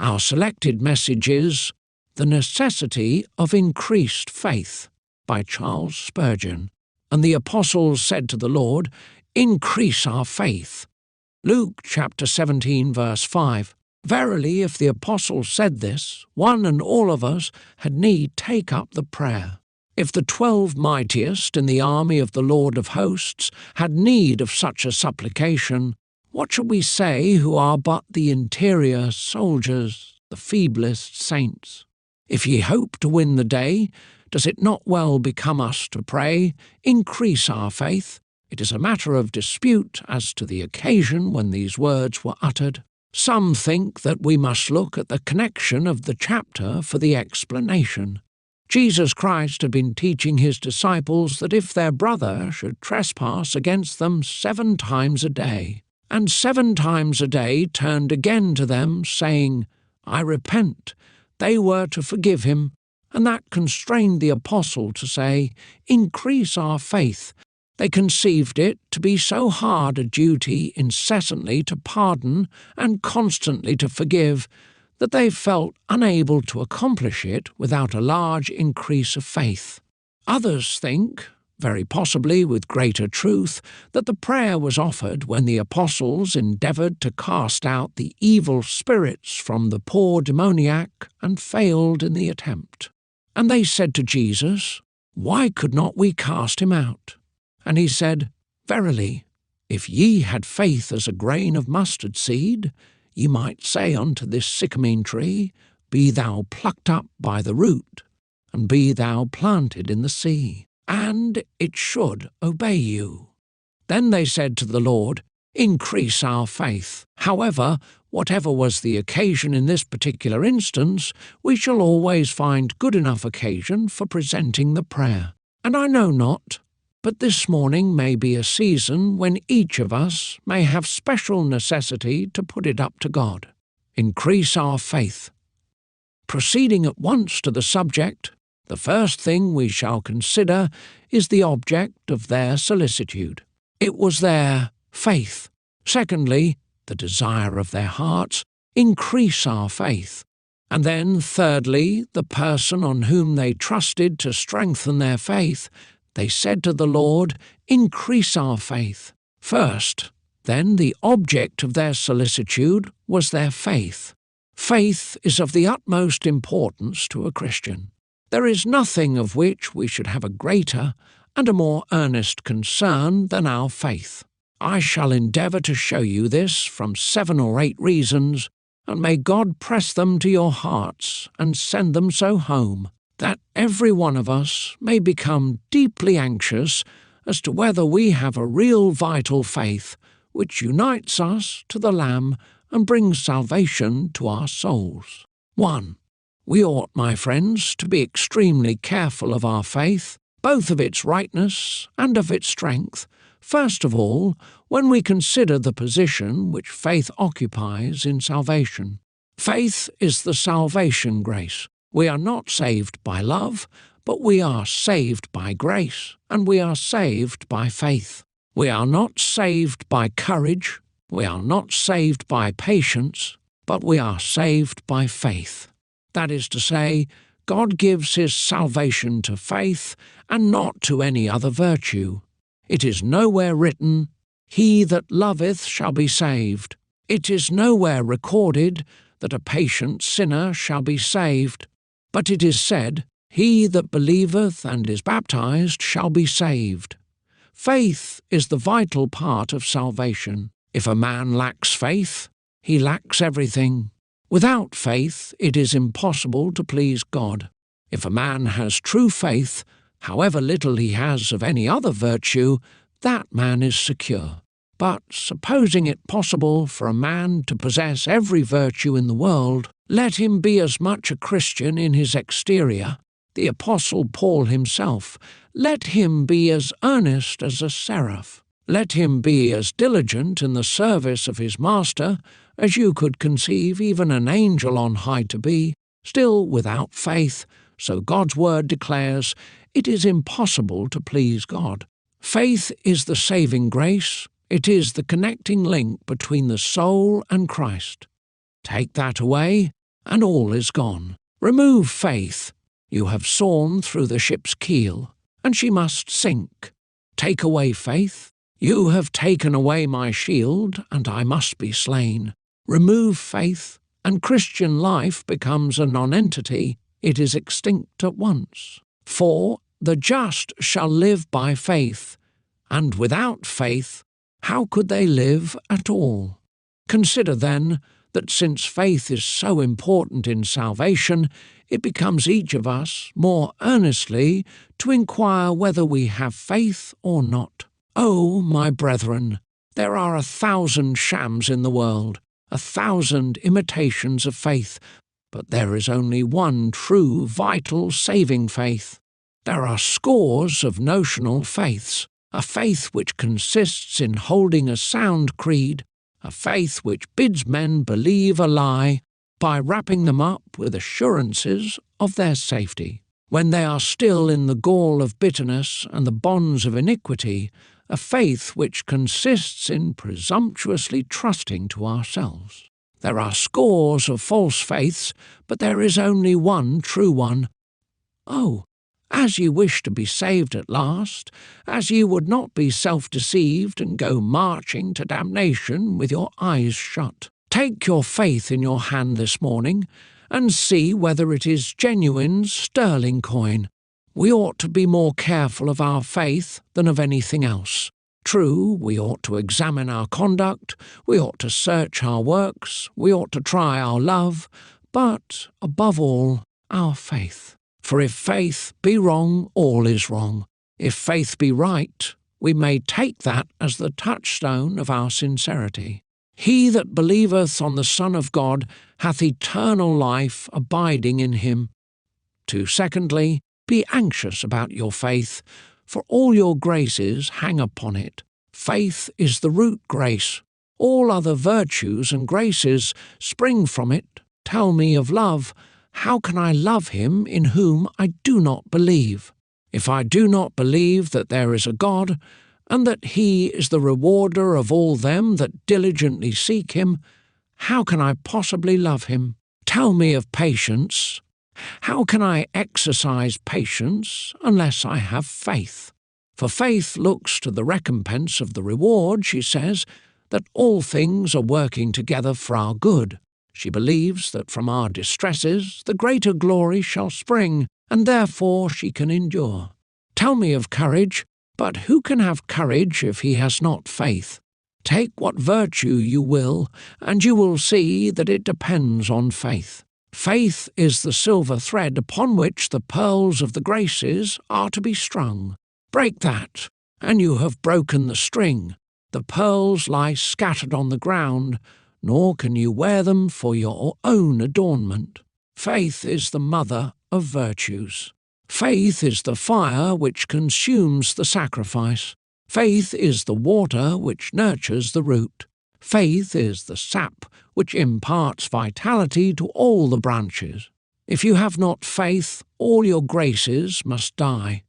Our selected message is The Necessity of Increased Faith by Charles Spurgeon. And the apostles said to the Lord, "Increase our faith." Luke chapter 17 verse 5. Verily, if the apostles said this, one and all of us had need take up the prayer. If the 12 mightiest in the army of the Lord of hosts had need of such a supplication, what shall we say who are but the interior soldiers, the feeblest saints? If ye hope to win the day, does it not well become us to pray, "Increase our faith"? It is a matter of dispute as to the occasion when these words were uttered. Some think that we must look at the connection of the chapter for the explanation. Jesus Christ had been teaching his disciples that if their brother should trespass against them 7 times a day, and 7 times a day turned again to them, saying, "I repent," they were to forgive him, and that constrained the apostle to say, "Increase our faith." They conceived it to be so hard a duty incessantly to pardon and constantly to forgive, that they felt unable to accomplish it without a large increase of faith. Others think, very possibly with greater truth, that the prayer was offered when the apostles endeavoured to cast out the evil spirits from the poor demoniac and failed in the attempt. And they said to Jesus, "Why could not we cast him out?" And he said, "Verily, if ye had faith as a grain of mustard seed, ye might say unto this sycamine tree, Be thou plucked up by the root, and be thou planted in the sea, and it should obey you." Then they said to the Lord, "Increase our faith." However, whatever was the occasion in this particular instance, we shall always find good enough occasion for presenting the prayer. And I know not, but this morning may be a season when each of us may have special necessity to put it up to God. Increase our faith. Proceeding at once to the subject, the first thing we shall consider is the object of their solicitude. It was their faith. Secondly, the desire of their hearts, increase our faith. And then, thirdly, the person on whom they trusted to strengthen their faith. They said to the Lord, "Increase our faith." First, then, the object of their solicitude was their faith. Faith is of the utmost importance to a Christian. There is nothing of which we should have a greater and a more earnest concern than our faith. I shall endeavour to show you this from 7 or 8 reasons, and may God press them to your hearts and send them so home, that every one of us may become deeply anxious as to whether we have a real vital faith which unites us to the Lamb and brings salvation to our souls. 1. We ought, my friends, to be extremely careful of our faith, both of its rightness and of its strength, first of all, when we consider the position which faith occupies in salvation. Faith is the salvation grace. We are not saved by love, but we are saved by grace, and we are saved by faith. We are not saved by courage, we are not saved by patience, but we are saved by faith. That is to say, God gives his salvation to faith, and not to any other virtue. It is nowhere written, "He that loveth shall be saved." It is nowhere recorded that a patient sinner shall be saved. But it is said, "He that believeth and is baptized shall be saved." Faith is the vital part of salvation. If a man lacks faith, he lacks everything. Without faith, it is impossible to please God. If a man has true faith, however little he has of any other virtue, that man is secure. But supposing it possible for a man to possess every virtue in the world, let him be as much a Christian in his exterior, the Apostle Paul himself, let him be as earnest as a seraph, let him be as diligent in the service of his master as you could conceive even an angel on high to be, still without faith, so God's word declares, it is impossible to please God. Faith is the saving grace. It is the connecting link between the soul and Christ. Take that away, and all is gone. Remove faith. You have sawn through the ship's keel, and she must sink. Take away faith. You have taken away my shield, and I must be slain. Remove faith, and Christian life becomes a nonentity. It is extinct at once. For the just shall live by faith, and without faith, how could they live at all? Consider then that since faith is so important in salvation, it becomes each of us more earnestly to inquire whether we have faith or not. Oh, my brethren, there are 1,000 shams in the world, 1,000 imitations of faith, but there is only one true, vital, saving faith. There are scores of notional faiths, a faith which consists in holding a sound creed, a faith which bids men believe a lie by wrapping them up with assurances of their safety. When they are still in the gall of bitterness and the bonds of iniquity, a faith which consists in presumptuously trusting to ourselves. There are scores of false faiths, but there is only one true one. Oh, as ye wish to be saved at last, as ye would not be self-deceived and go marching to damnation with your eyes shut, take your faith in your hand this morning, and see whether it is genuine sterling coin. We ought to be more careful of our faith than of anything else. True, we ought to examine our conduct, we ought to search our works, we ought to try our love, but, above all, our faith. For if faith be wrong, all is wrong. If faith be right, we may take that as the touchstone of our sincerity. He that believeth on the Son of God hath eternal life abiding in him. 2. Secondly, be anxious about your faith, for all your graces hang upon it. Faith is the root grace. All other virtues and graces spring from it. Tell me of love. How can I love him in whom I do not believe? If I do not believe that there is a God, and that he is the rewarder of all them that diligently seek him, how can I possibly love him? Tell me of patience. How can I exercise patience unless I have faith? For faith looks to the recompense of the reward, she says, that all things are working together for our good. She believes that from our distresses the greater glory shall spring, and therefore she can endure. Tell me of courage, but who can have courage if he has not faith? Take what virtue you will, and you will see that it depends on faith. Faith is the silver thread upon which the pearls of the graces are to be strung. Break that, and you have broken the string. The pearls lie scattered on the ground, nor can you wear them for your own adornment. Faith is the mother of virtues. Faith is the fire which consumes the sacrifice. Faith is the water which nurtures the root. Faith is the sap which imparts vitality to all the branches. If you have not faith, all your graces must die.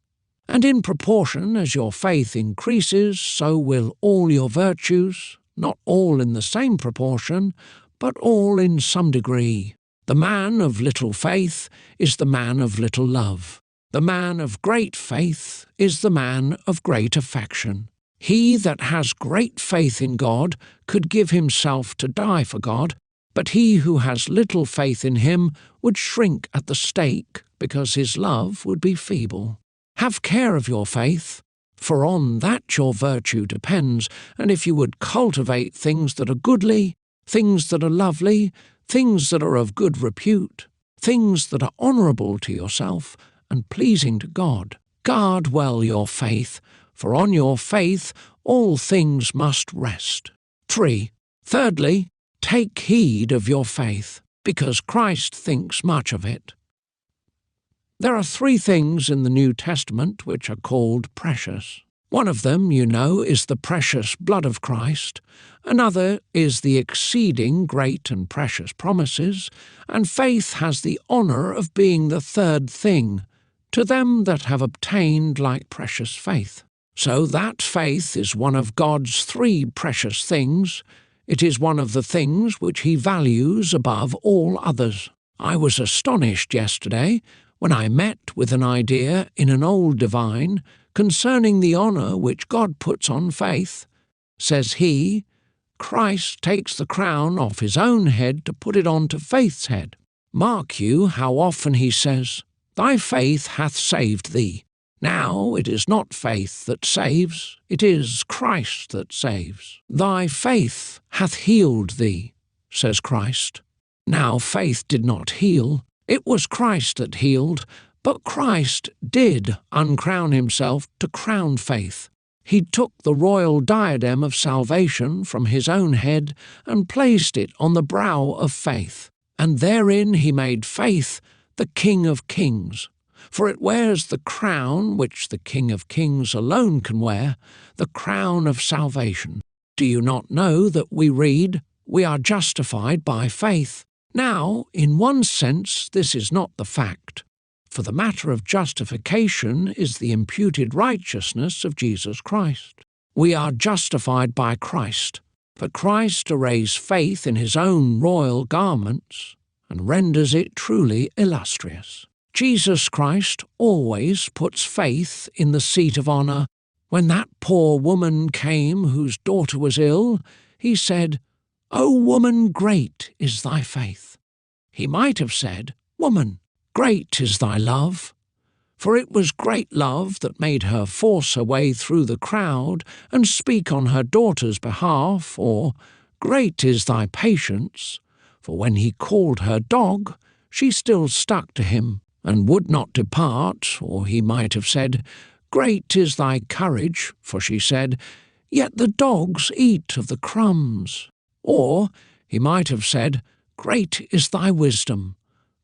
And in proportion as your faith increases, so will all your virtues, not all in the same proportion, but all in some degree. The man of little faith is the man of little love. The man of great faith is the man of great affection. He that has great faith in God could give himself to die for God, but he who has little faith in him would shrink at the stake because his love would be feeble. Have care of your faith, for on that your virtue depends, and if you would cultivate things that are goodly, things that are lovely, things that are of good repute, things that are honourable to yourself and pleasing to God, guard well your faith, for on your faith all things must rest. 3. Thirdly, take heed of your faith, because Christ thinks much of it. There are 3 things in the New Testament which are called precious. One of them, you know, is the precious blood of Christ, another is the exceeding great and precious promises, and faith has the honour of being the third thing, to them that have obtained like precious faith. So that faith is one of God's 3 precious things. It is one of the things which he values above all others. I was astonished yesterday when I met with an idea in an old divine concerning the honour which God puts on faith. Says he, Christ takes the crown off his own head to put it on to faith's head. Mark you how often he says, Thy faith hath saved thee. Now it is not faith that saves, it is Christ that saves. Thy faith hath healed thee, says Christ. Now faith did not heal, it was Christ that healed, but Christ did uncrown himself to crown faith. He took the royal diadem of salvation from his own head and placed it on the brow of faith, and therein he made faith the King of kings. For it wears the crown which the King of kings alone can wear, the crown of salvation. Do you not know that we read, We are justified by faith? Now, in one sense, this is not the fact, for the matter of justification is the imputed righteousness of Jesus Christ. We are justified by Christ, for Christ arrays faith in his own royal garments and renders it truly illustrious. Jesus Christ always puts faith in the seat of honour. When that poor woman came whose daughter was ill, he said, O woman, great is thy faith. He might have said, Woman, great is thy love. For it was great love that made her force her way through the crowd and speak on her daughter's behalf, or Great is thy patience. For when he called her dog, she still stuck to him and would not depart, or he might have said, Great is thy courage, for she said, Yet the dogs eat of the crumbs. Or he might have said, Great is thy wisdom,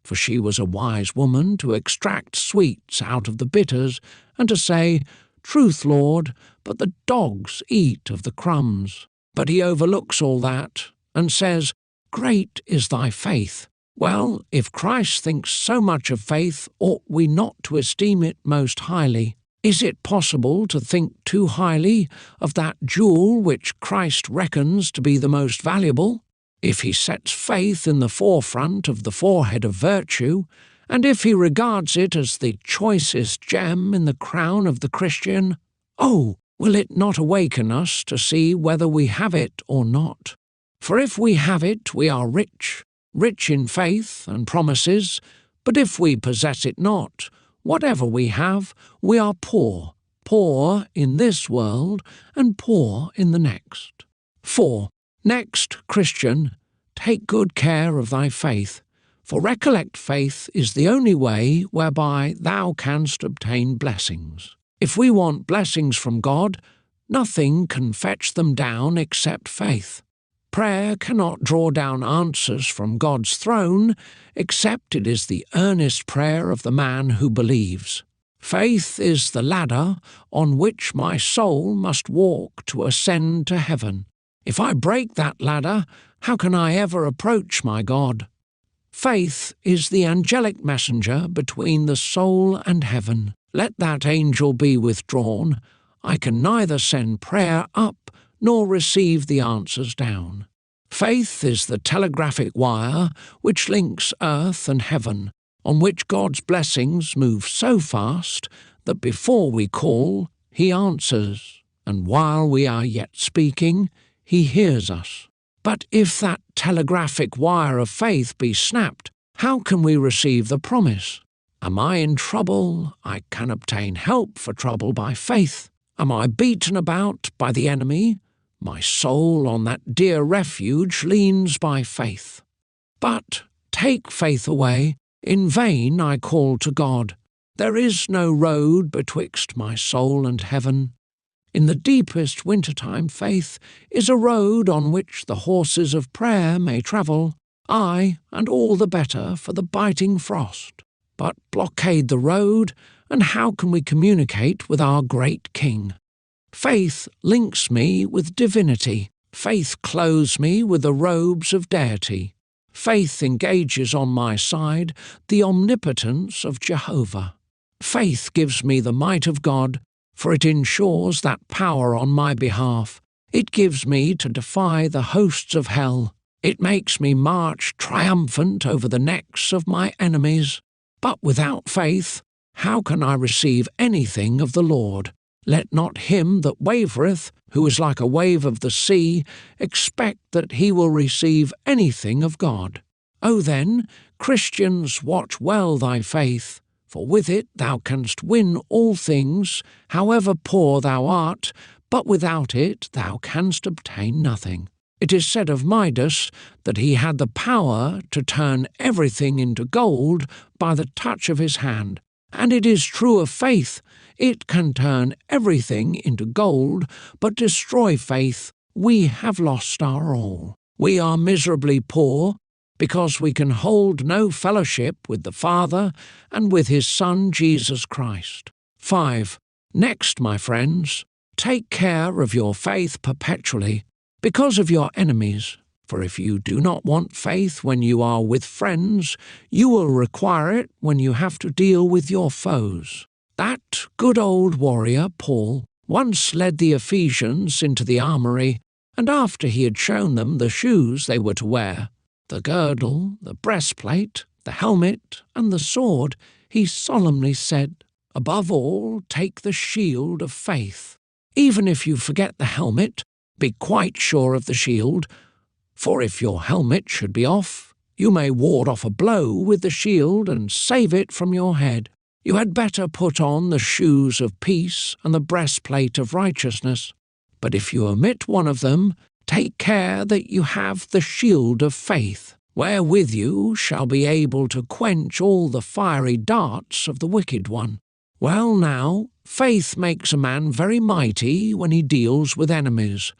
for she was a wise woman to extract sweets out of the bitters, and to say, Truth, Lord, but the dogs eat of the crumbs. But he overlooks all that, and says, Great is thy faith. Well, if Christ thinks so much of faith, ought we not to esteem it most highly? Is it possible to think too highly of that jewel which Christ reckons to be the most valuable? If he sets faith in the forefront of the forehead of virtue, and if he regards it as the choicest gem in the crown of the Christian, oh, will it not awaken us to see whether we have it or not? For if we have it, we are rich, rich in faith and promises, but if we possess it not, whatever we have, we are poor, poor in this world and poor in the next. 4. Next, Christian, take good care of thy faith, for recollect faith is the only way whereby thou canst obtain blessings. If we want blessings from God, nothing can fetch them down except faith. Prayer cannot draw down answers from God's throne, except it is the earnest prayer of the man who believes. Faith is the ladder on which my soul must walk to ascend to heaven. If I break that ladder, how can I ever approach my God? Faith is the angelic messenger between the soul and heaven. Let that angel be withdrawn. I can neither send prayer up nor receive the answers down. Faith is the telegraphic wire which links earth and heaven, on which God's blessings move so fast that before we call, he answers, and while we are yet speaking, he hears us. But if that telegraphic wire of faith be snapped, how can we receive the promise? Am I in trouble? I can obtain help for trouble by faith. Am I beaten about by the enemy? My soul on that dear refuge leans by faith. But take faith away, in vain I call to God. There is no road betwixt my soul and heaven. In the deepest wintertime faith is a road on which the horses of prayer may travel, aye, and all the better for the biting frost. But blockade the road, and how can we communicate with our great King? Faith links me with divinity. Faith clothes me with the robes of deity. Faith engages on my side the omnipotence of Jehovah. Faith gives me the might of God, for it ensures that power on my behalf. It gives me to defy the hosts of hell. It makes me march triumphant over the necks of my enemies. But without faith, how can I receive anything of the Lord? Let not him that wavereth, who is like a wave of the sea, expect that he will receive anything of God. O then, Christians, watch well thy faith, for with it thou canst win all things, however poor thou art, but without it thou canst obtain nothing. It is said of Midas that he had the power to turn everything into gold by the touch of his hand. And it is true of faith. It can turn everything into gold, but destroy faith. We have lost our all. We are miserably poor because we can hold no fellowship with the Father and with his Son Jesus Christ. 5. Next, my friends, take care of your faith perpetually, because of your enemies. For if you do not want faith when you are with friends, you will require it when you have to deal with your foes. That good old warrior, Paul, once led the Ephesians into the armory, and after he had shown them the shoes they were to wear, the girdle, the breastplate, the helmet, and the sword, he solemnly said, "Above all, take the shield of faith." Even if you forget the helmet, be quite sure of the shield, for if your helmet should be off, you may ward off a blow with the shield and save it from your head. You had better put on the shoes of peace and the breastplate of righteousness. But if you omit one of them, take care that you have the shield of faith, wherewith you shall be able to quench all the fiery darts of the wicked one. Well now, faith makes a man very mighty when he deals with enemies.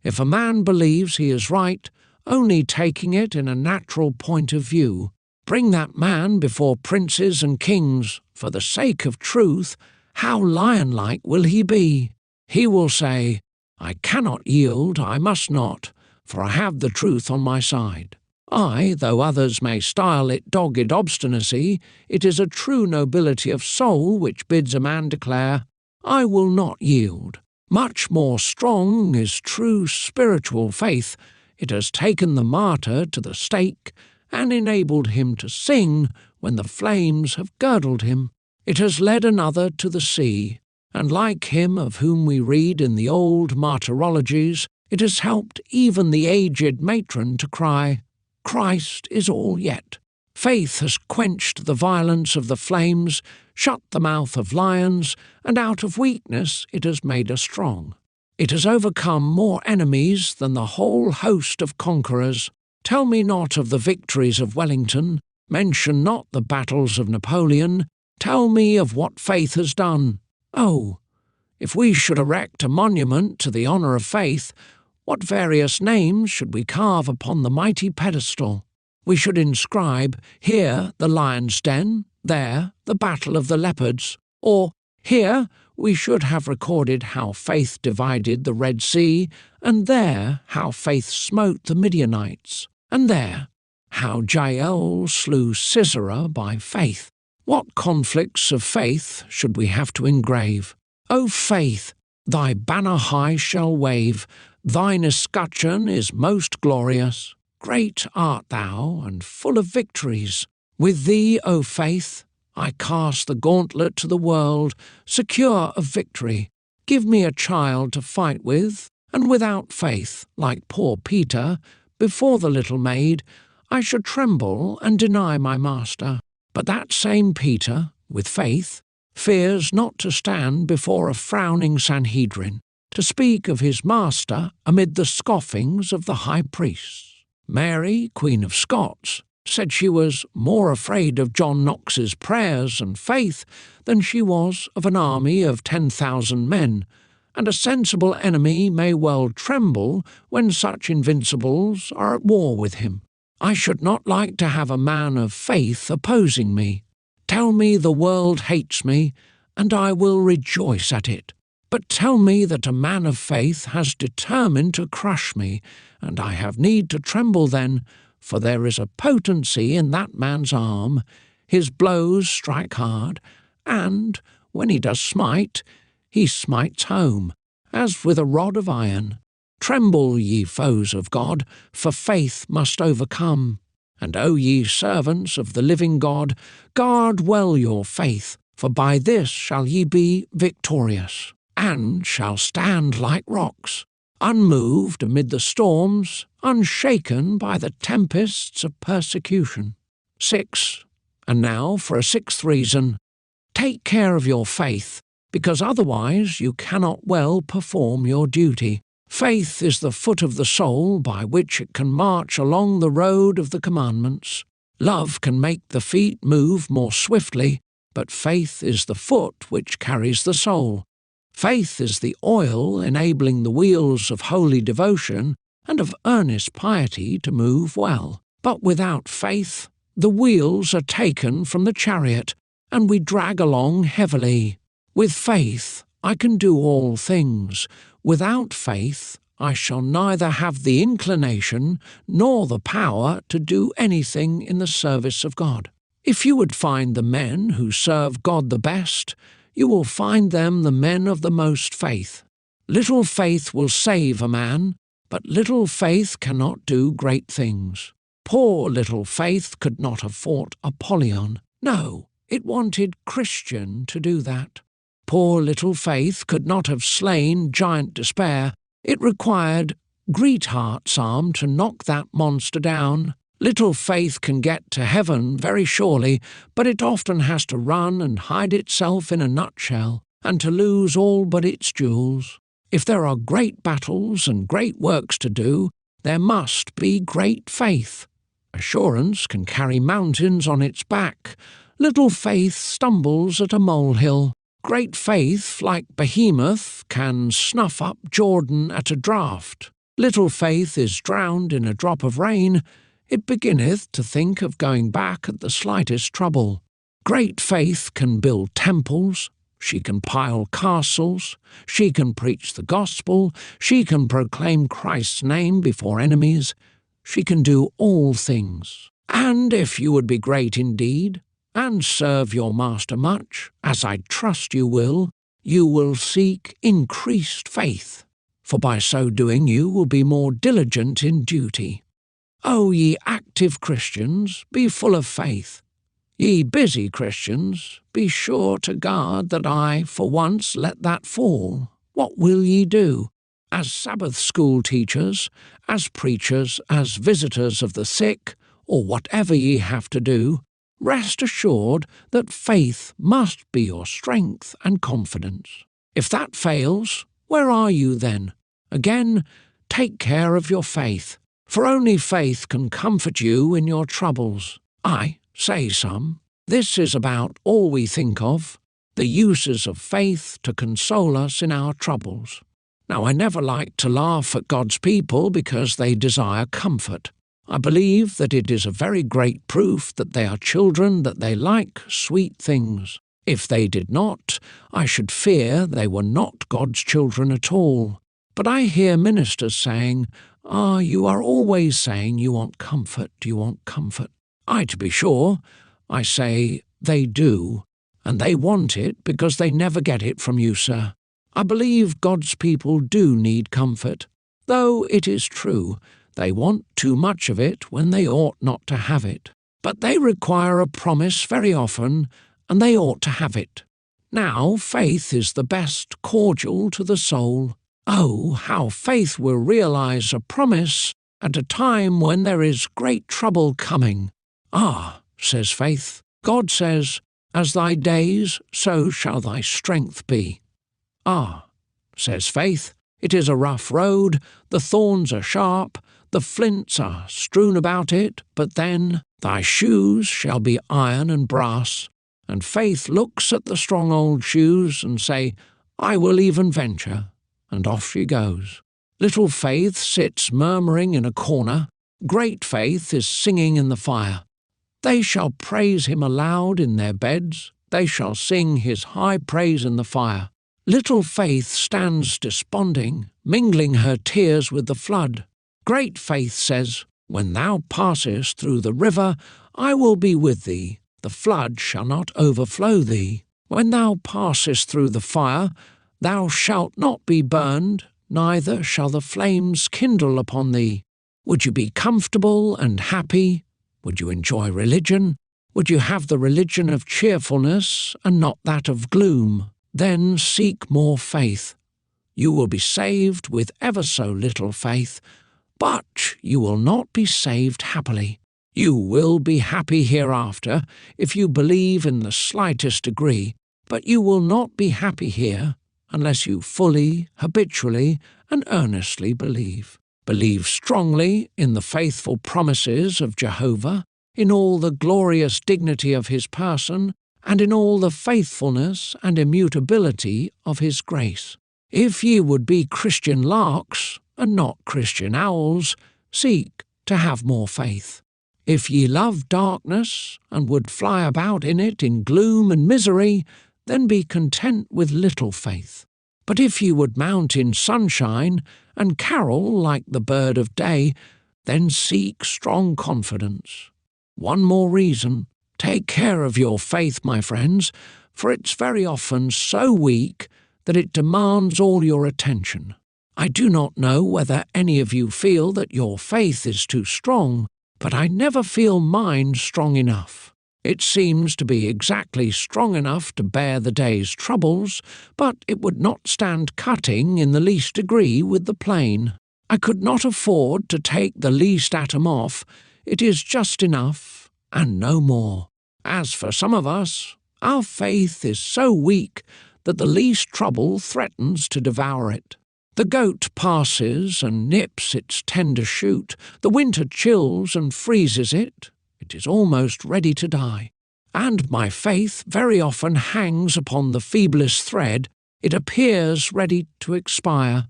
If a man believes he is right, only taking it in a natural point of view, bring that man before princes and kings, for the sake of truth, how lion-like will he be? He will say, "I cannot yield, I must not, for I have the truth on my side." Aye, though others may style it dogged obstinacy, it is a true nobility of soul which bids a man declare, "I will not yield." Much more strong is true spiritual faith. It has taken the martyr to the stake and enabled him to sing when the flames have girdled him. It has led another to the sea, and like him of whom we read in the old martyrologies, it has helped even the aged matron to cry, "Christ is all yet." Faith has quenched the violence of the flames, shut the mouth of lions, and out of weakness it has made us strong. It has overcome more enemies than the whole host of conquerors. Tell me not of the victories of Wellington, mention not the battles of Napoleon, tell me of what faith has done. Oh, if we should erect a monument to the honour of faith, what various names should we carve upon the mighty pedestal? We should inscribe, here the lion's den, there the battle of the leopards, or here we should have recorded how faith divided the Red Sea, and there how faith smote the Midianites, and there how Jael slew Sisera by faith. What conflicts of faith should we have to engrave? O faith, thy banner high shall wave, thine escutcheon is most glorious. Great art thou, and full of victories. With thee, O faith, I cast the gauntlet to the world, secure of victory. Give me a child to fight with, and without faith, like poor Peter, before the little maid, I should tremble and deny my master. But that same Peter, with faith, fears not to stand before a frowning Sanhedrin, to speak of his master amid the scoffings of the high priests. Mary, Queen of Scots, said she was more afraid of John Knox's prayers and faith than she was of an army of 10,000 men, and a sensible enemy may well tremble when such invincibles are at war with him. I should not like to have a man of faith opposing me. Tell me the world hates me, and I will rejoice at it. But tell me that a man of faith has determined to crush me, and I have need to tremble then, for there is a potency in that man's arm. His blows strike hard, and, when he does smite, he smites home, as with a rod of iron. Tremble, ye foes of God, for faith must overcome. And O ye servants of the living God, guard well your faith, for by this shall ye be victorious, and shall stand like rocks, unmoved amid the storms, unshaken by the tempests of persecution. 6. And now for a sixth reason. Take care of your faith, because otherwise you cannot well perform your duty. Faith is the foot of the soul by which it can march along the road of the commandments. Love can make the feet move more swiftly, but faith is the foot which carries the soul. Faith is the oil enabling the wheels of holy devotion and of earnest piety to move well. But without faith, the wheels are taken from the chariot, and we drag along heavily. With faith, I can do all things. Without faith, I shall neither have the inclination nor the power to do anything in the service of God. If you would find the men who serve God the best, you will find them the men of the most faith. Little faith will save a man, but little faith cannot do great things. Poor little faith could not have fought Apollyon. No, it wanted Christian to do that. Poor little faith could not have slain giant despair. It required Greatheart's arm to knock that monster down. Little faith can get to heaven very surely, but it often has to run and hide itself in a nutshell, and to lose all but its jewels. If there are great battles and great works to do, there must be great faith. Assurance can carry mountains on its back. Little faith stumbles at a molehill. Great faith, like Behemoth, can snuff up Jordan at a draught. Little faith is drowned in a drop of rain. It beginneth to think of going back at the slightest trouble. Great faith can build temples. She can pile castles. She can preach the gospel. She can proclaim Christ's name before enemies. She can do all things. And if you would be great indeed, and serve your master much, as I trust you will seek increased faith, for by so doing you will be more diligent in duty. O ye active Christians, be full of faith. Ye busy Christians, be sure to guard that I, for once, let that fall. What will ye do? As Sabbath school teachers, as preachers, as visitors of the sick, or whatever ye have to do, rest assured that faith must be your strength and confidence. If that fails, where are you then? Again, take care of your faith, for only faith can comfort you in your troubles. I say some. This is about all we think of, the uses of faith to console us in our troubles. Now, I never like to laugh at God's people because they desire comfort. I believe that it is a very great proof that they are children that they like sweet things. If they did not, I should fear they were not God's children at all. But I hear ministers saying, you are always saying you want comfort, you want comfort. To be sure, I say they do, and they want it because they never get it from you, sir. I believe God's people do need comfort, though it is true they want too much of it when they ought not to have it. But they require a promise very often, and they ought to have it. Now, faith is the best cordial to the soul. Oh, how faith will realize a promise at a time when there is great trouble coming. Says faith, God says, as thy days, so shall thy strength be. Says faith, it is a rough road, the thorns are sharp, the flints are strewn about it, but then thy shoes shall be iron and brass. And faith looks at the strong old shoes and say, I will even venture. And off she goes. Little faith sits murmuring in a corner. Great faith is singing in the fire. They shall praise him aloud in their beds. They shall sing his high praise in the fire. Little faith stands desponding, mingling her tears with the flood. Great faith says, when thou passest through the river, I will be with thee. The flood shall not overflow thee. When thou passest through the fire, thou shalt not be burned, neither shall the flames kindle upon thee. Would you be comfortable and happy? Would you enjoy religion? Would you have the religion of cheerfulness and not that of gloom? Then seek more faith. You will be saved with ever so little faith, but you will not be saved happily. You will be happy hereafter if you believe in the slightest degree, but you will not be happy here unless you fully, habitually, and earnestly believe. Believe strongly in the faithful promises of Jehovah, in all the glorious dignity of his person, and in all the faithfulness and immutability of his grace. If ye would be Christian larks, and not Christian owls, seek to have more faith. If ye love darkness, and would fly about in it in gloom and misery, then be content with little faith. But if ye would mount in sunshine, and carol like the bird of day, then seek strong confidence. One more reason. Take care of your faith, my friends, for it's very often so weak that it demands all your attention. I do not know whether any of you feel that your faith is too strong, but I never feel mine strong enough. It seems to be exactly strong enough to bear the day's troubles, but it would not stand cutting in the least degree with the plane. I could not afford to take the least atom off. It is just enough, and no more. As for some of us, our faith is so weak that the least trouble threatens to devour it. The goat passes and nips its tender shoot, the winter chills and freezes it, it is almost ready to die. And my faith very often hangs upon the feeblest thread, it appears ready to expire.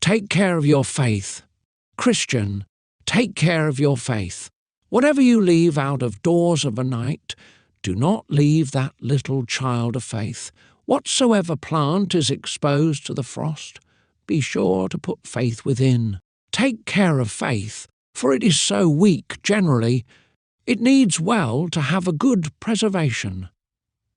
Take care of your faith. Christian, take care of your faith. Whatever you leave out of doors of a night, do not leave that little child of faith. Whatsoever plant is exposed to the frost, be sure to put faith within. Take care of faith, for it is so weak generally. It needs well to have a good preservation.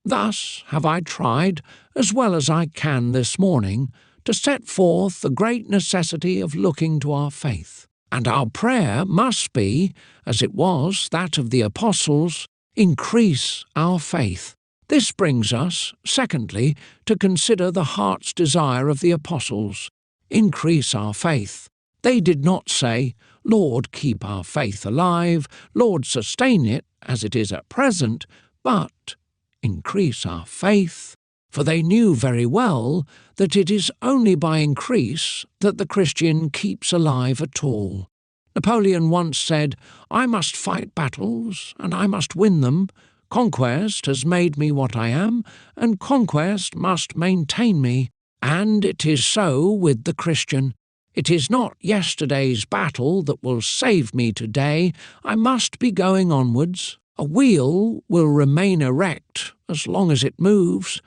Thus have I tried, as well as I can this morning, to set forth the great necessity of looking to our faith. And our prayer must be, as it was that of the apostles, increase our faith. This brings us, secondly, to consider the heart's desire of the apostles. Increase our faith. They did not say, Lord, keep our faith alive, Lord, sustain it as it is at present, but increase our faith. For they knew very well that it is only by increase that the Christian keeps alive at all. Napoleon once said, I must fight battles, and I must win them. Conquest has made me what I am, and conquest must maintain me. And it is so with the Christian. It is not yesterday's battle that will save me today. I must be going onwards. A wheel will remain erect as long as it moves,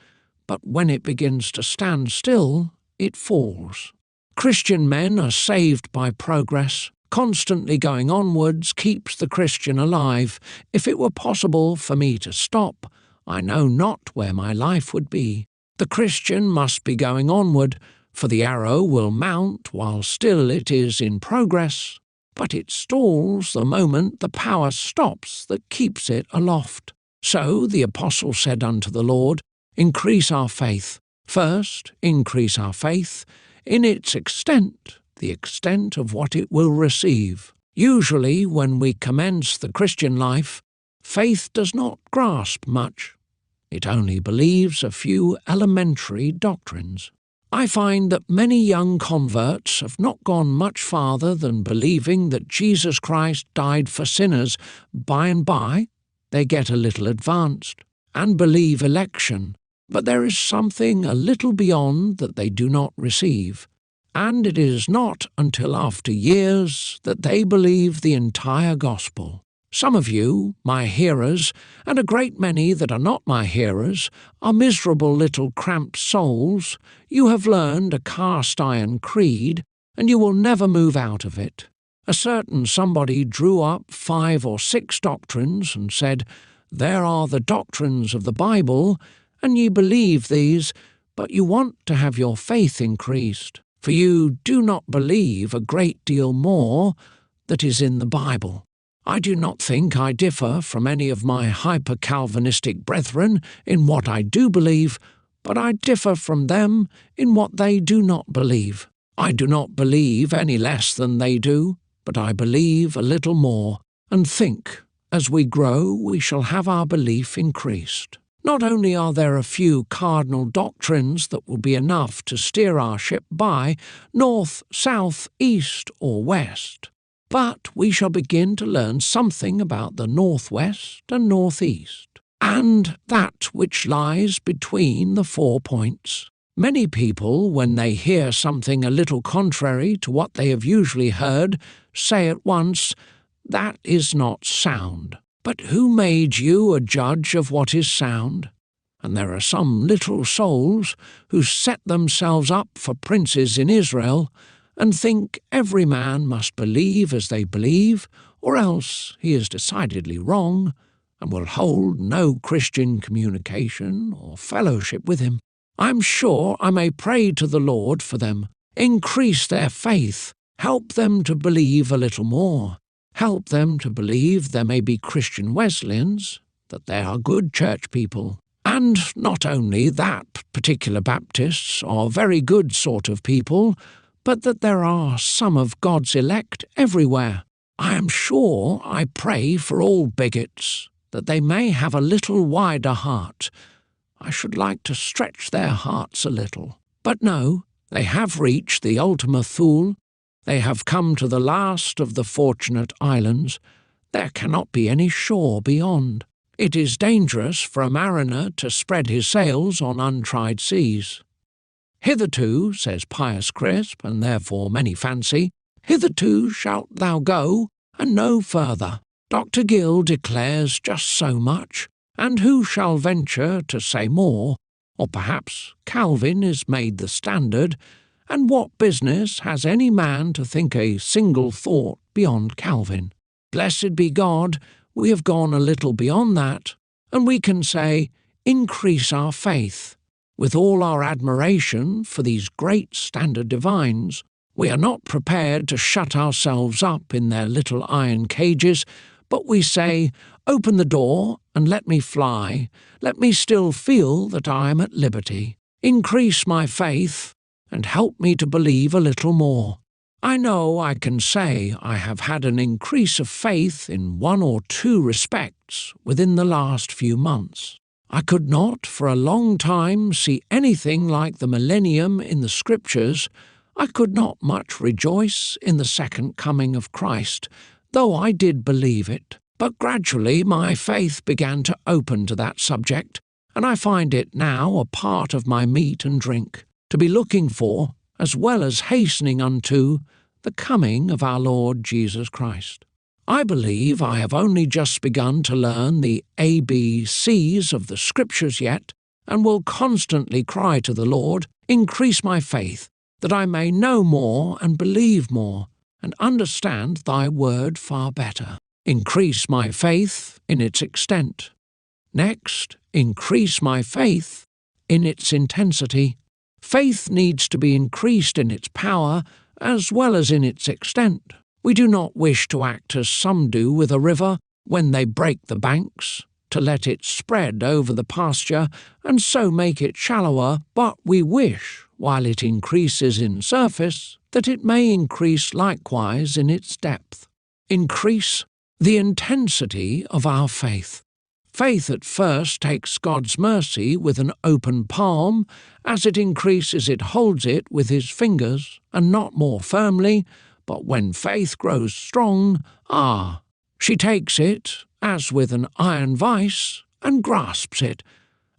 but when it begins to stand still, it falls. Christian men are saved by progress. Constantly going onwards keeps the Christian alive. If it were possible for me to stop, I know not where my life would be. The Christian must be going onward, for the arrow will mount while still it is in progress, but it stalls the moment the power stops that keeps it aloft. So the apostle said unto the Lord, Increase our faith. First, increase our faith in its extent, the extent of what it will receive. Usually, when we commence the Christian life, faith does not grasp much. It only believes a few elementary doctrines. I find that many young converts have not gone much farther than believing that Jesus Christ died for sinners. By and by, they get a little advanced, and believe election, but there is something a little beyond that they do not receive, and it is not until after years that they believe the entire gospel. Some of you, my hearers, and a great many that are not my hearers, are miserable little cramped souls. You have learned a cast-iron creed, and you will never move out of it. A certain somebody drew up 5 or 6 doctrines and said, There are the doctrines of the Bible, and ye believe these, but you want to have your faith increased. For you do not believe a great deal more that is in the Bible. I do not think I differ from any of my hyper-Calvinistic brethren in what I do believe, but I differ from them in what they do not believe. I do not believe any less than they do, but I believe a little more, and think, as we grow, we shall have our belief increased. Not only are there a few cardinal doctrines that will be enough to steer our ship by north, south, east, or west, but we shall begin to learn something about the northwest and northeast, and that which lies between the 4 points. Many people, when they hear something a little contrary to what they have usually heard, say at once, "That is not sound." But who made you a judge of what is sound? And there are some little souls who set themselves up for princes in Israel and think every man must believe as they believe, or else he is decidedly wrong, and will hold no Christian communication or fellowship with him. I am sure I may pray to the Lord for them. Increase their faith. Help them to believe a little more. Help them to believe there may be Christian Wesleyans, that they are good church people. And not only that particular Baptists are very good sort of people, but that there are some of God's elect everywhere. I am sure I pray for all bigots, that they may have a little wider heart. I should like to stretch their hearts a little. But no, they have reached the Ultima Thule. They have come to the last of the Fortunate Islands. There cannot be any shore beyond. It is dangerous for a mariner to spread his sails on untried seas. Hitherto, says pious Crisp, and therefore many fancy, hitherto shalt thou go, and no further. Dr. Gill declares just so much, and who shall venture to say more? Or perhaps Calvin is made the standard, and what business has any man to think a single thought beyond Calvin? Blessed be God, we have gone a little beyond that, and we can say, increase our faith. With all our admiration for these great standard divines, we are not prepared to shut ourselves up in their little iron cages, but we say, open the door and let me fly. Let me still feel that I am at liberty. Increase my faith and help me to believe a little more. I know I can say I have had an increase of faith in one or two respects within the last few months. I could not for a long time see anything like the millennium in the Scriptures. I could not much rejoice in the second coming of Christ, though I did believe it. But gradually my faith began to open to that subject, and I find it now a part of my meat and drink, to be looking for, as well as hastening unto, the coming of our Lord Jesus Christ. I believe I have only just begun to learn the ABCs of the Scriptures yet, and will constantly cry to the Lord, increase my faith, that I may know more and believe more, and understand thy word far better. Increase my faith in its extent. Next, increase my faith in its intensity. Faith needs to be increased in its power as well as in its extent. We do not wish to act as some do with a river when they break the banks, to let it spread over the pasture and so make it shallower, but we wish, while it increases in surface, that it may increase likewise in its depth. Increase the intensity of our faith. Faith at first takes God's mercy with an open palm. As it increases it holds it with his fingers, and not more firmly, but when faith grows strong, she takes it, as with an iron vice, and grasps it,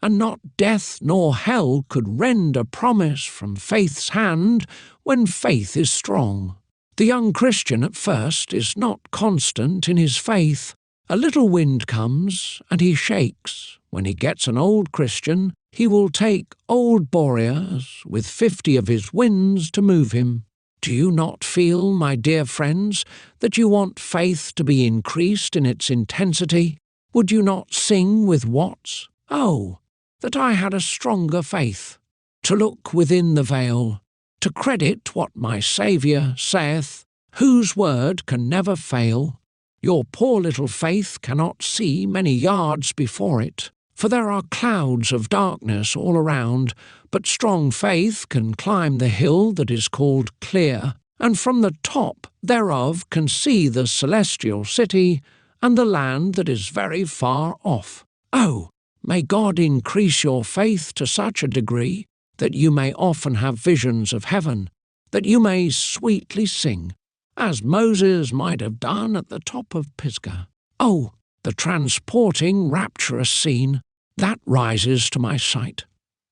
and not death nor hell could rend a promise from faith's hand when faith is strong. The young Christian at first is not constant in his faith. A little wind comes, and he shakes. When he gets an old Christian, he will take old Boreas with 50 of his winds to move him. Do you not feel, my dear friends, that you want faith to be increased in its intensity? Would you not sing with Watts, "Oh, that I had a stronger faith"? To look within the veil, to credit what my Saviour saith, whose word can never fail. Your poor little faith cannot see many yards before it, for there are clouds of darkness all around, but strong faith can climb the hill that is called Clear, and from the top thereof can see the celestial city and the land that is very far off. Oh, may God increase your faith to such a degree that you may often have visions of heaven, that you may sweetly sing, as Moses might have done at the top of Pisgah. Oh, the transporting, rapturous scene that rises to my sight.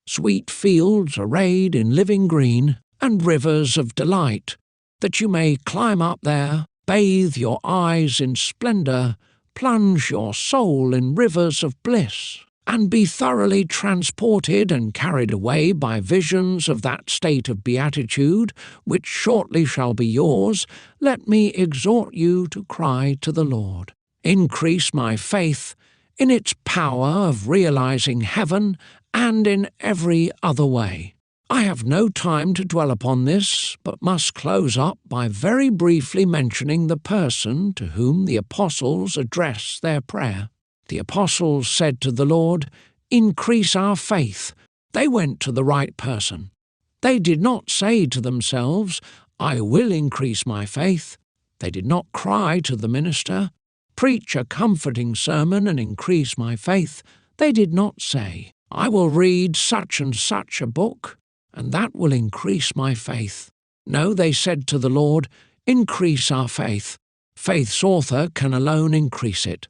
Sweet fields arrayed in living green, and rivers of delight, that you may climb up there, bathe your eyes in splendour, plunge your soul in rivers of bliss, and be thoroughly transported and carried away by visions of that state of beatitude which shortly shall be yours. Let me exhort you to cry to the Lord, increase my faith in its power of realizing heaven and in every other way. I have no time to dwell upon this, but must close up by very briefly mentioning the person to whom the apostles address their prayer. The apostles said to the Lord, "Increase our faith." They went to the right person. They did not say to themselves, "I will increase my faith." They did not cry to the minister, "Preach a comforting sermon and increase my faith." They did not say, "I will read such and such a book, and that will increase my faith." No, they said to the Lord, "Increase our faith." Faith's author can alone increase it.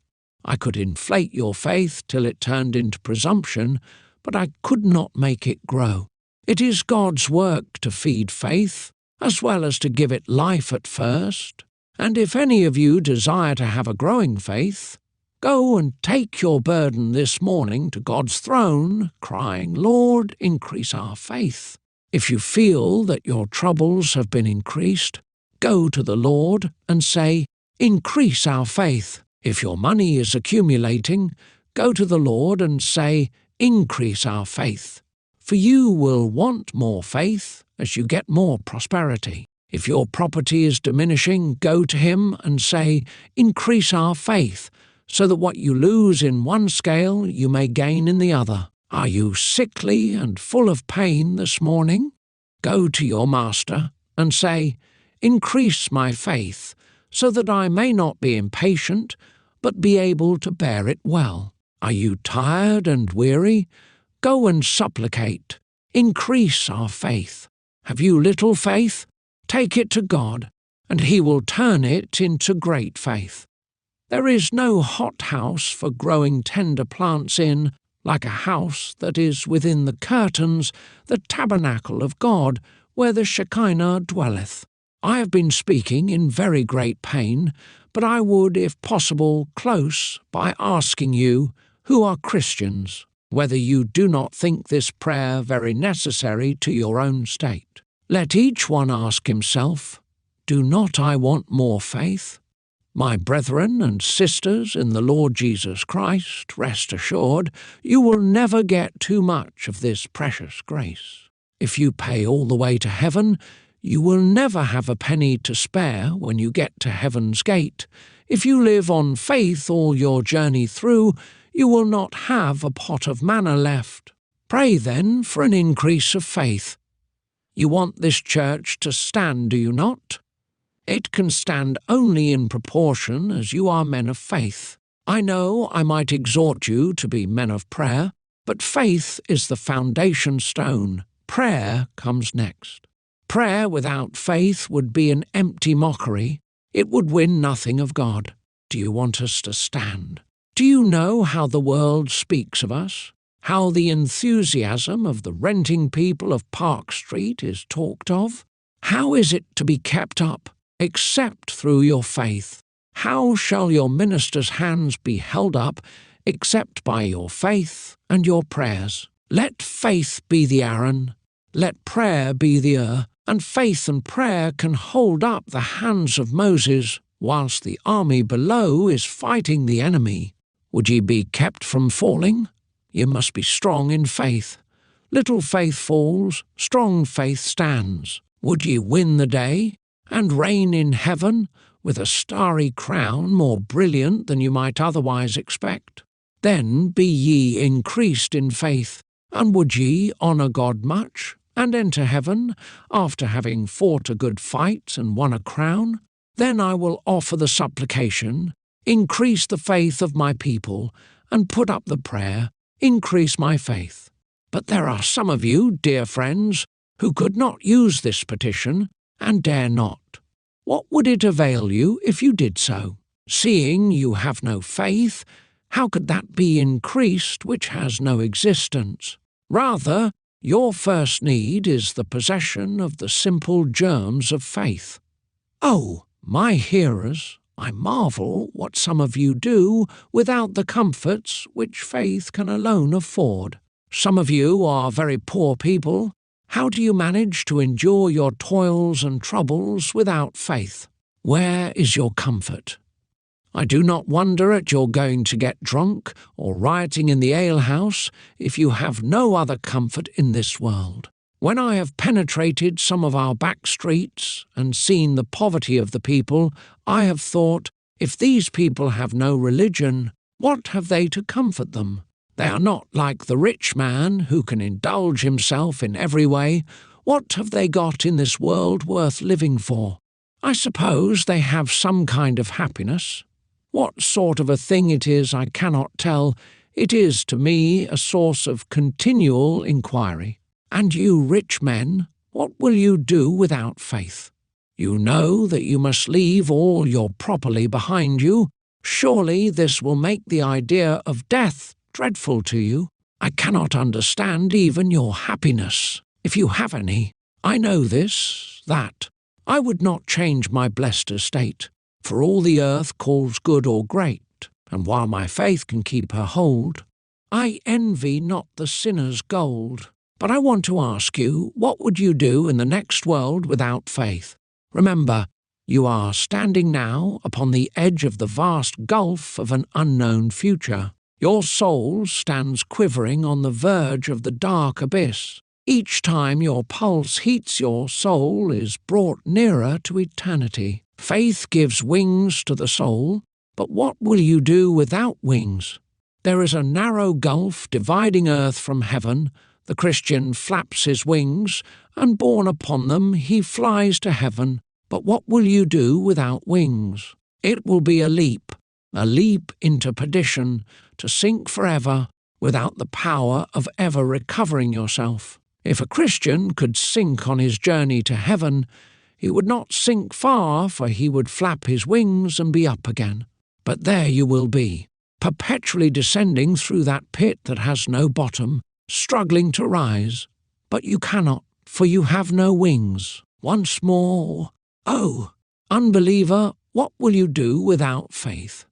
I could inflate your faith till it turned into presumption, but I could not make it grow. It is God's work to feed faith, as well as to give it life at first. And if any of you desire to have a growing faith, go and take your burden this morning to God's throne, crying, "Lord, increase our faith." If you feel that your troubles have been increased, go to the Lord and say, "Increase our faith." If your money is accumulating, go to the Lord and say, "Increase our faith." For you will want more faith as you get more prosperity. If your property is diminishing, go to Him and say, "Increase our faith," so that what you lose in one scale you may gain in the other. Are you sickly and full of pain this morning? Go to your Master and say, "Increase my faith, so that I may not be impatient, but be able to bear it well." Are you tired and weary? Go and supplicate, "Increase our faith." Have you little faith? Take it to God, and He will turn it into great faith. There is no hothouse for growing tender plants in, like a house that is within the curtains, the tabernacle of God, where the Shekinah dwelleth. I have been speaking in very great pain, but I would, if possible, close by asking you, who are Christians, whether you do not think this prayer very necessary to your own state. Let each one ask himself, "Do not I want more faith?" My brethren and sisters in the Lord Jesus Christ, rest assured, you will never get too much of this precious grace. If you pay all the way to heaven, you will never have a penny to spare when you get to heaven's gate. If you live on faith all your journey through, you will not have a pot of manna left. Pray then for an increase of faith. You want this church to stand, do you not? It can stand only in proportion as you are men of faith. I know I might exhort you to be men of prayer, but faith is the foundation stone. Prayer comes next. Prayer without faith would be an empty mockery. It would win nothing of God. Do you want us to stand? Do you know how the world speaks of us? How the enthusiasm of the renting people of Park Street is talked of? How is it to be kept up, except through your faith? How shall your ministers' hands be held up, except by your faith and your prayers? Let faith be the Aaron, let prayer be the and faith and prayer can hold up the hands of Moses, whilst the army below is fighting the enemy. Would ye be kept from falling? You must be strong in faith. Little faith falls, strong faith stands. Would ye win the day, and reign in heaven, with a starry crown more brilliant than you might otherwise expect? Then be ye increased in faith, and would ye honour God much, and enter heaven, after having fought a good fight and won a crown? Then I will offer the supplication, increase the faith of my people, and put up the prayer, increase my faith. But there are some of you, dear friends, who could not use this petition, and dare not. What would it avail you if you did so? Seeing you have no faith, how could that be increased which has no existence? Rather, your first need is the possession of the simple germs of faith. Oh, my hearers, I marvel what some of you do without the comforts which faith can alone afford. Some of you are very poor people. How do you manage to endure your toils and troubles without faith? Where is your comfort? I do not wonder at your going to get drunk or rioting in the alehouse if you have no other comfort in this world. When I have penetrated some of our back streets and seen the poverty of the people, I have thought, if these people have no religion, what have they to comfort them? They are not like the rich man who can indulge himself in every way. What have they got in this world worth living for? I suppose they have some kind of happiness. What sort of a thing it is I cannot tell. It is to me a source of continual inquiry. And you rich men, what will you do without faith? You know that you must leave all your property behind you. Surely this will make the idea of death dreadful to you. I cannot understand even your happiness, if you have any. I know this, that. I would not change my blessed estate, for all the earth calls good or great, and while my faith can keep her hold, I envy not the sinner's gold. But I want to ask you, what would you do in the next world without faith? Remember, you are standing now upon the edge of the vast gulf of an unknown future. Your soul stands quivering on the verge of the dark abyss. Each time your pulse heats, your soul is brought nearer to eternity. Faith gives wings to the soul, but what will you do without wings? There is a narrow gulf dividing earth from heaven. The Christian flaps his wings, and borne upon them he flies to heaven. But what will you do without wings? It will be a leap into perdition, to sink forever without the power of ever recovering yourself. If a Christian could sink on his journey to heaven, he would not sink far, for he would flap his wings and be up again. But there you will be, perpetually descending through that pit that has no bottom, struggling to rise. But you cannot, for you have no wings. Once more, oh, unbeliever, what will you do without faith?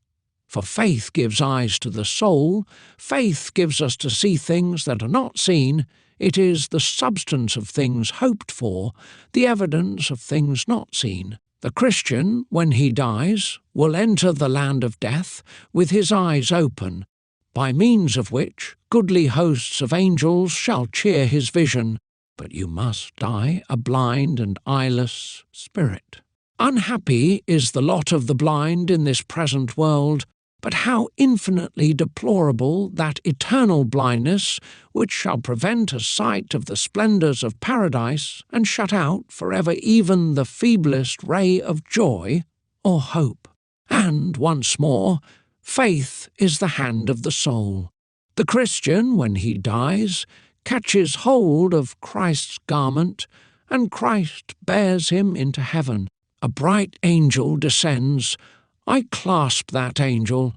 For faith gives eyes to the soul. Faith gives us to see things that are not seen. It is the substance of things hoped for, the evidence of things not seen. The Christian, when he dies, will enter the land of death with his eyes open, by means of which goodly hosts of angels shall cheer his vision. But you must die a blind and eyeless spirit. Unhappy is the lot of the blind in this present world, but how infinitely deplorable that eternal blindness which shall prevent a sight of the splendours of paradise and shut out forever even the feeblest ray of joy or hope. And, once more, faith is the hand of the soul. The Christian, when he dies, catches hold of Christ's garment, and Christ bears him into heaven. A bright angel descends. I clasp that angel,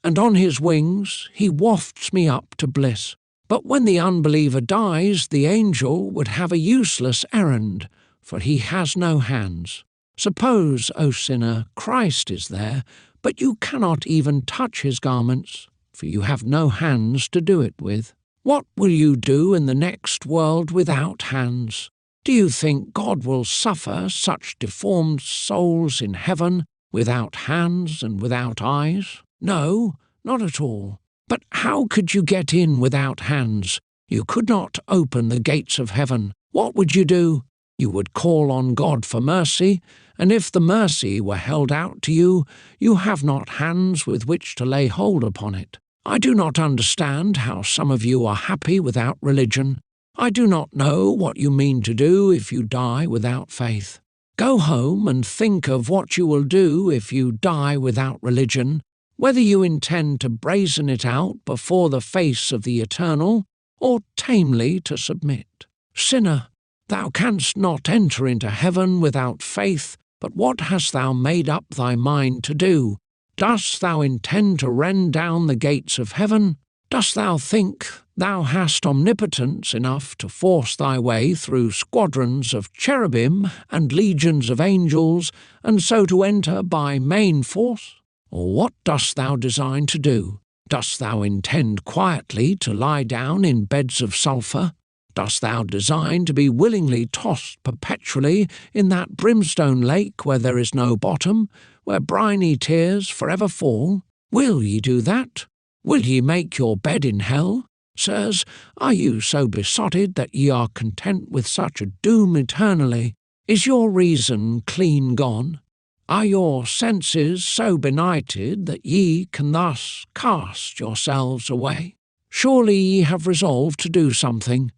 and on his wings he wafts me up to bliss. But when the unbeliever dies, the angel would have a useless errand, for he has no hands. Suppose, O sinner, Christ is there, but you cannot even touch his garments, for you have no hands to do it with. What will you do in the next world without hands? Do you think God will suffer such deformed souls in heaven, without hands and without eyes? No, not at all. But how could you get in without hands? You could not open the gates of heaven. What would you do? You would call on God for mercy, and if the mercy were held out to you, you have not hands with which to lay hold upon it. I do not understand how some of you are happy without religion. I do not know what you mean to do if you die without faith. Go home and think of what you will do if you die without religion, whether you intend to brazen it out before the face of the Eternal, or tamely to submit. Sinner, thou canst not enter into heaven without faith, but what hast thou made up thy mind to do? Dost thou intend to rend down the gates of heaven? Dost thou think thou hast omnipotence enough to force thy way through squadrons of cherubim and legions of angels, and so to enter by main force? Or what dost thou design to do? Dost thou intend quietly to lie down in beds of sulphur? Dost thou design to be willingly tossed perpetually in that brimstone lake where there is no bottom, where briny tears forever fall? Will ye do that? Will ye make your bed in hell? Sirs, are you so besotted that ye are content with such a doom eternally? Is your reason clean gone? Are your senses so benighted that ye can thus cast yourselves away? Surely ye have resolved to do something.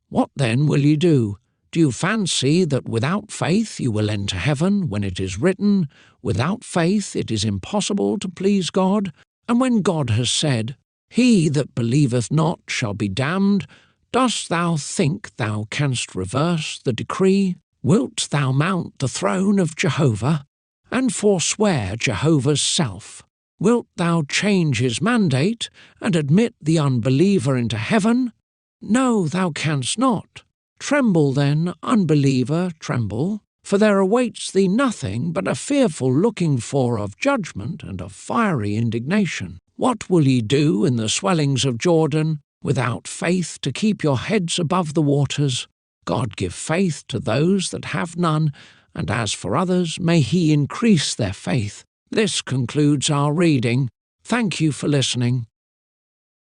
What then will ye do? Do you fancy that without faith you will enter heaven, when it is written, "Without faith it is impossible to please God"? And when God has said, "He that believeth not shall be damned," dost thou think thou canst reverse the decree? Wilt thou mount the throne of Jehovah, and forswear Jehovah's self? Wilt thou change his mandate, and admit the unbeliever into heaven? No, thou canst not. Tremble then, unbeliever, tremble, for there awaits thee nothing but a fearful looking for of judgment and of fiery indignation. What will ye do in the swellings of Jordan, without faith to keep your heads above the waters? God give faith to those that have none, and as for others, may he increase their faith. This concludes our reading. Thank you for listening.